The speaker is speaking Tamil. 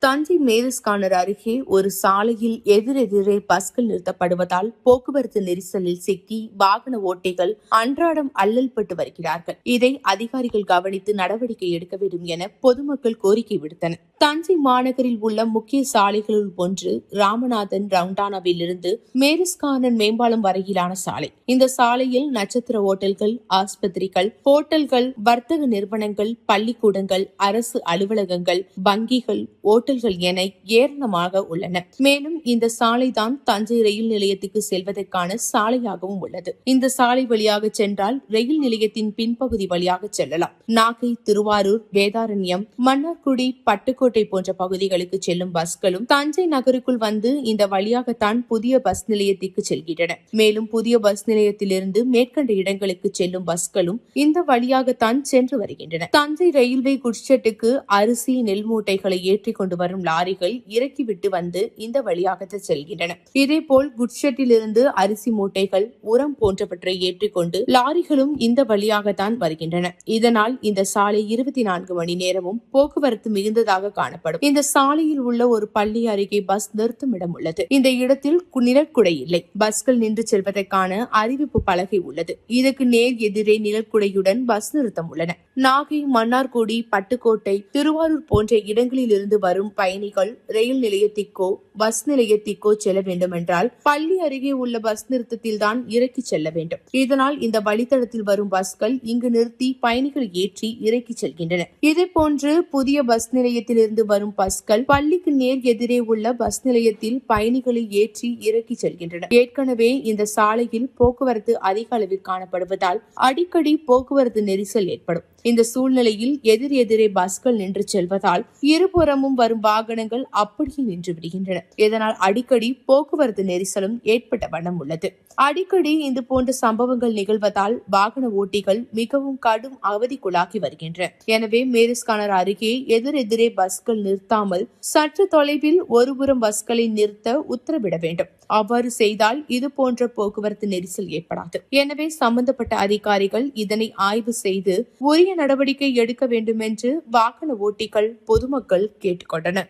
தஞ்சை மேரிஸ்கானர் அருகே ஒரு சாலையில் எதிரெதிரே பஸ்கள் நிறுத்தப்படுவதால் போக்குவரத்து நெரிசலில் சிக்கி வாகன ஓட்டிகள் அன்றாடம் அல்லல்பட்டு வருகிறார்கள். இதை அதிகாரிகள் கவனித்து நடவடிக்கை எடுக்க வேண்டும் என பொதுமக்கள் கோரிக்கை விடுத்தனர். தஞ்சை மாநகரில் உள்ள முக்கிய சாலைகளுள் ஒன்று ராமநாதன் ரவுண்டானாவில் இருந்து மேரிஸ்கானர் மேம்பாலம் வரையிலான சாலை. இந்த சாலையில் நட்சத்திர ஓட்டல்கள், ஆஸ்பத்திரிகள், ஹோட்டல்கள், வர்த்தக நிறுவனங்கள், பள்ளிக்கூடங்கள், அரசு அலுவலகங்கள், வங்கிகள், ஓட்டல்கள் என ஏராளமாக உள்ளன. மேலும் இந்த சாலைதான் தஞ்சை ரயில் நிலையத்துக்கு செல்வதற்கான சாலையாகவும் உள்ளது. இந்த சாலை வழியாக சென்றால் ரயில் நிலையத்தின் பின்பகுதி வழியாக செல்லலாம். நாகை, திருவாரூர், வேதாரண்யம், மன்னார்குடி, பட்டுக்கோட்டை போன்ற பகுதிகளுக்கு செல்லும் பஸ்களும் தஞ்சை நகருக்குள் வந்து இந்த வழியாகத்தான் புதிய பஸ் நிலையத்திற்கு செல்கின்றன. மேலும் புதிய பஸ் நிலையத்திலிருந்து மேற்கண்ட இடங்களுக்கு செல்லும் பஸ்களும் இந்த வழியாகத்தான் சென்று வருகின்றன. தஞ்சை ரயில்வே குட்ஷெட்டுக்கு அரிசி, நெல் மூட்டைகளை ஏற்றிக் கொண்டு வரும் லாரிகள் இறக்கிவிட்டு வந்து இந்த வழியாகத்தான் செல்கின்றன. இதேபோல் குட்ஷெட்டிலிருந்து அரிசி மூட்டைகள், உரம் போன்றவற்றை ஏற்றிக்கொண்டு லாரிகளும் இந்த வழியாகத்தான் வருகின்றன. இதனால் இந்த சாலை 24 மணி நேரமும் போக்குவரத்து மிகுந்ததாக காணப்படும். இந்த சாலையில் உள்ள ஒரு பள்ளி அருகே பஸ் நிறுத்தும் இடம் உள்ளது. இந்த இடத்தில் நிழற்குடை இல்லை. பஸ்கள் நின்று செல்வதற்கான அறிவிப்பு பலகை உள்ளது. இதற்கு நேர் எதிரே நிழற்குடையுடன் பஸ் நிறுத்தம் உள்ளன. நாகை, மன்னார்குடி, பட்டுக்கோட்டை, திருவாரூர் போன்ற இடங்களில் இருந்து வரும் பயணிகள் ரயில் நிலையத்திற்கோ பஸ் நிலையத்திற்கோ செல்ல வேண்டும் என்றால் பள்ளி அருகே உள்ள பஸ் நிறுத்தத்தில் தான் இறக்கி செல்ல வேண்டும். இதனால் இந்த வழித்தடத்தில் வரும் பஸ்கள் இங்கு நிறுத்தி பயணிகள் ஏற்றி இறக்கி செல்கின்றன. இதேபோன்று புதிய பஸ் நிலையத்திலிருந்து வரும் பஸ்கள் பள்ளிக்கு நேர் எதிரே உள்ள பஸ் நிலையத்தில் பயணிகளை ஏற்றி இறக்கி செல்கின்றன. ஏற்கனவே இந்த சாலையில் போக்குவரத்து அதிக அளவில் காணப்படுவதால் அடிக்கடி போக்குவரத்து நெரிசல் ஏற்படும். இந்த சூழ்நிலையில் எதிரெதிரே பஸ்கள் நின்று செல்வதால் இருபுறமும் வரும் வாகனங்கள் அப்படியே நின்று விடுகின்றன. இதனால் அடிக்கடி போக்குவரத்து நெரிசலும் ஏற்பட்ட வண்ணம் உள்ளது. அடிக்கடி இது போன்ற சம்பவங்கள் நிகழ்வதால் வாகன ஓட்டிகள் மிகவும் கடும் அவதிக்குள்ளாகி வருகின்றனர். எனவே மேரிஸ்கானர் அருகே எதிரெதிரே பஸ்கள் நிறுத்தாமல் சற்று தொலைவில் ஒருபுறம் பஸ்களை நிறுத்த உத்தரவிட வேண்டும். அவ்வாறு செய்தால் இதுபோன்ற போக்குவரத்து நெரிசல் ஏற்படாது. எனவே சம்பந்தப்பட்ட அதிகாரிகள் இதனை ஆய்வு செய்து உரிய நடவடிக்கை எடுக்க வேண்டும் என்று வாகன ஓட்டிகள், பொதுமக்கள் கேட்டுக்கொண்டனர்.